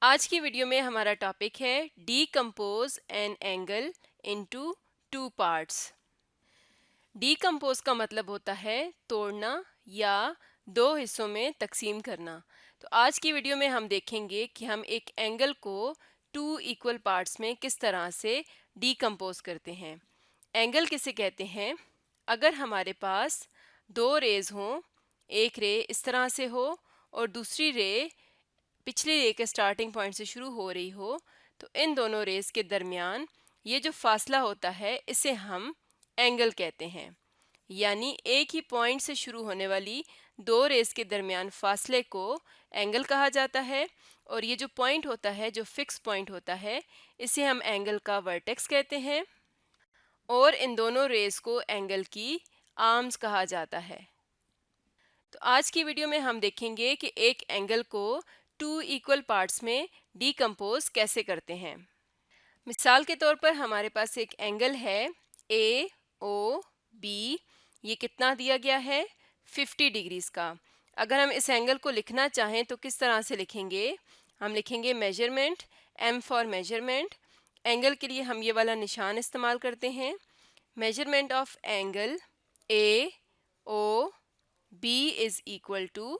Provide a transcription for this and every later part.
आज की वीडियो में हमारा टॉपिक है decompose an angle into two parts. Decompose का मतलब होता है तोड़ना या दो हिस्सों में तकसीम करना। तो आज की वीडियो में हम देखेंगे कि हम एक एंगल को टू इक्वल पार्ट्स में किस तरह से डीकम्पोज करते हैं। एंगल किसे कहते हैं? अगर हमारे पास दो रेज हों, एक रे इस तरह से हो और दूसरी रे पिछली रे के स्टार्टिंग पॉइंट से शुरू हो रही हो, तो इन दोनों रेस के दरमियान ये जो फासला होता है इसे हम एंगल कहते हैं। यानी एक ही पॉइंट से शुरू होने वाली दो रेस के दरमियान फासले को एंगल कहा जाता है और ये जो पॉइंट होता है, जो फिक्स पॉइंट होता है, इसे हम एंगल का वर्टेक्स कहते हैं और इन दोनों रेस को एंगल की आर्म्स कहा जाता है। तो आज की वीडियो में हम देखेंगे कि एक एंगल को टू इक्वल पार्ट्स में डीकम्पोज कैसे करते हैं। मिसाल के तौर पर हमारे पास एक एंगल है ए ओ बी। ये कितना दिया गया है? 50 डिग्रीज का। अगर हम इस एंगल को लिखना चाहें तो किस तरह से लिखेंगे? हम लिखेंगे measurement, M for measurement. Angle के लिए हम ये वाला निशान इस्तेमाल करते हैं। Measurement of angle A O B is equal to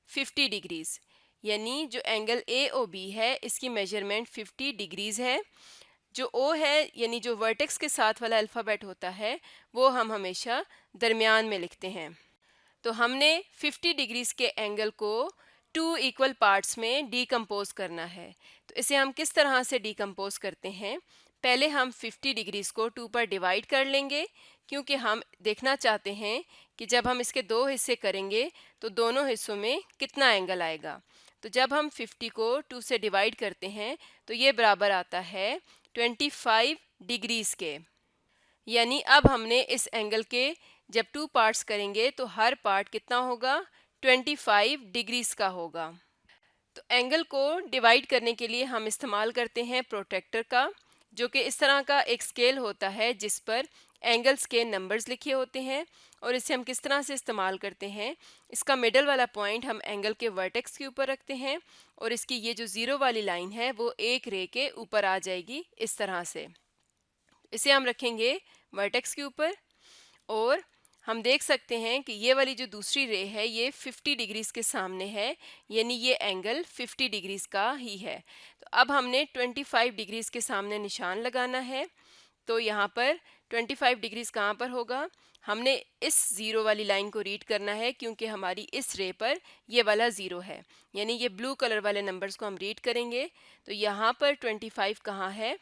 50 degrees. यानी जो एंगल ए ओ बी है इसकी मेजरमेंट 50 डिग्रीज है। जो ओ है यानी जो वर्टेक्स के साथ वाला अल्फ़ाबेट होता है वो हम हमेशा दरमियान में लिखते हैं। तो हमने 50 डिग्रीज के एंगल को टू इक्वल पार्ट्स में डीकम्पोज करना है। तो इसे हम किस तरह से डीकम्पोज करते हैं? पहले हम 50 डिग्रीज को टू पर डिवाइड कर लेंगे, क्योंकि हम देखना चाहते हैं कि जब हम इसके दो हिस्से करेंगे तो दोनों हिस्सों में कितना एंगल आएगा। तो जब हम 50 को 2 से डिवाइड करते हैं तो ये बराबर आता है 25 डिग्रीज के। यानी अब हमने इस एंगल के जब टू पार्ट्स करेंगे तो हर पार्ट कितना होगा? 25 डिग्रीज का होगा। तो एंगल को डिवाइड करने के लिए हम इस्तेमाल करते हैं प्रोट्रैक्टर का, जो कि इस तरह का एक स्केल होता है जिस पर एंगल्स के नंबर्स लिखे होते हैं। और इसे हम किस तरह से इस्तेमाल करते हैं? इसका मिडल वाला पॉइंट हम एंगल के वर्टेक्स के ऊपर रखते हैं और इसकी ये जो ज़ीरो वाली लाइन है वो एक रे के ऊपर आ जाएगी इस तरह से। इसे हम रखेंगे वर्टेक्स के ऊपर और हम देख सकते हैं कि ये वाली जो दूसरी रे है ये 50 डिग्रीज के सामने है, यानी ये एंगल 50 डिग्रीज का ही है। तो अब हमने 25 डिग्रीज के सामने निशान लगाना है। तो यहाँ पर 25 डिग्रीज कहाँ पर होगा? हमने इस ज़ीरो वाली लाइन को रीड करना है, क्योंकि हमारी इस रे पर ये वाला ज़ीरो है। यानी ये ब्लू कलर वाले नंबर्स को हम रीड करेंगे। तो यहाँ पर 25 कहाँ है?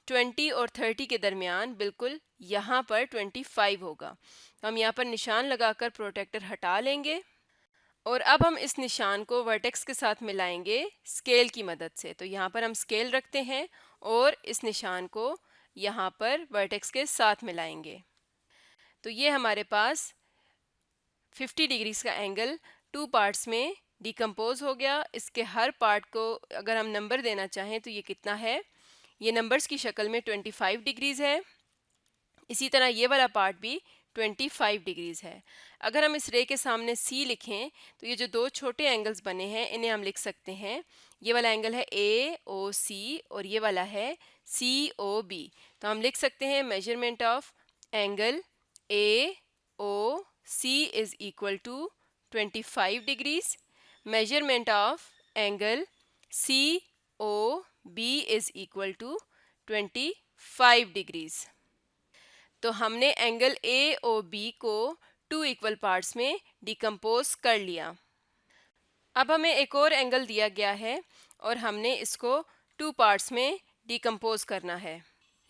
20 और 30 के दरमियान बिल्कुल यहाँ पर 25 होगा। तो हम यहाँ पर निशान लगाकर प्रोटेक्टर हटा लेंगे और अब हम इस निशान को वर्टेक्स के साथ मिलाएंगे स्केल की मदद से। तो यहाँ पर हम स्केल रखते हैं और इस निशान को यहाँ पर वर्टेक्स के साथ मिलाएंगे। तो ये हमारे पास 50 डिग्रीज का एंगल टू पार्ट्स में डिकम्पोज हो गया। इसके हर पार्ट को अगर हम नंबर देना चाहें तो ये कितना है? ये नंबर्स की शक्ल में 25 डिग्रीज है। इसी तरह ये वाला पार्ट भी 25 डिग्रीज है। अगर हम इस रे के सामने C लिखें तो ये जो दो छोटे एंगल्स बने हैं इन्हें हम लिख सकते हैं। ये वाला एंगल है AOC और ये वाला है COB। तो हम लिख सकते हैं measurement of angle AOC is equal to 25 degrees. Measurement of angle COB is equal to 25 degrees. तो हमने एंगल ए ओ बी को टू इक्वल पार्ट्स में डिकम्पोज कर लिया। अब हमें एक और एंगल दिया गया है और हमने इसको टू पार्ट्स में डिकम्पोज करना है,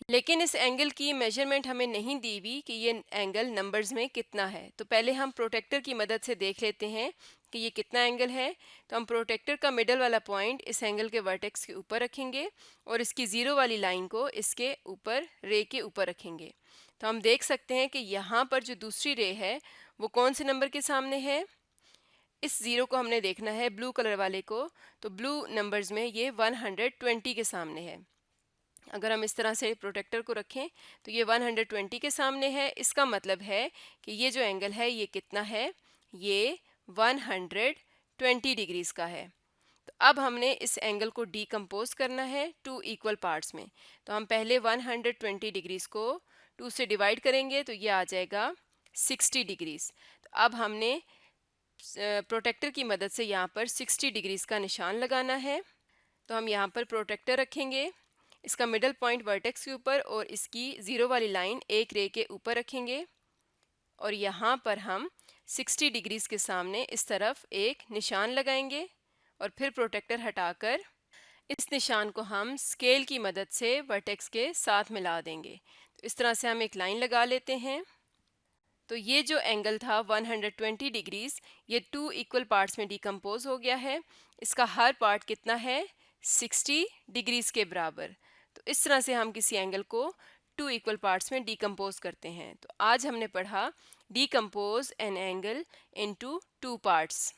लेकिन इस एंगल की मेजरमेंट हमें नहीं दी हुई कि ये एंगल नंबर्स में कितना है। तो पहले हम प्रोटेक्टर की मदद से देख लेते हैं कि ये कितना एंगल है। तो हम प्रोटेक्टर का मिडल वाला पॉइंट इस एंगल के वर्टेक्स के ऊपर रखेंगे और इसकी ज़ीरो वाली लाइन को इसके ऊपर रे के ऊपर रखेंगे। तो हम देख सकते हैं कि यहाँ पर जो दूसरी रे है वो कौन से नंबर के सामने है? इस ज़ीरो को हमने देखना है, ब्लू कलर वाले को। तो ब्लू नंबर्स में ये 120 के सामने है। अगर हम इस तरह से प्रोटेक्टर को रखें तो ये 120 के सामने है। इसका मतलब है कि ये जो एंगल है ये कितना है? ये 120 डिग्रीज का है। तो अब हमने इस एंगल को डीकम्पोज करना है टू इक्वल पार्ट्स में। तो हम पहले 120 डिग्रीज को 2 से डिवाइड करेंगे तो ये आ जाएगा 60 डिग्रीज। तो अब हमने प्रोटेक्टर की मदद से यहाँ पर 60 डिग्रीज का निशान लगाना है। तो हम यहाँ पर प्रोटेक्टर रखेंगे, इसका मिडल पॉइंट वर्टेक्स के ऊपर और इसकी ज़ीरो वाली लाइन एक रे के ऊपर रखेंगे और यहाँ पर हम 60 डिग्रीज के सामने इस तरफ एक निशान लगाएंगे और फिर प्रोटेक्टर हटाकर इस निशान को हम स्केल की मदद से वर्टेक्स के साथ मिला देंगे। तो इस तरह से हम एक लाइन लगा लेते हैं। तो ये जो एंगल था 120 डिग्रीज, ये 2 इक्वल पार्ट्स में डिकम्पोज हो गया है। इसका हर पार्ट कितना है? 60 डिग्रीज के बराबर। तो इस तरह से हम किसी एंगल को 2 इक्वल पार्ट्स में डिकम्पोज करते हैं। तो आज हमने पढ़ा decompose an angle into 2 parts.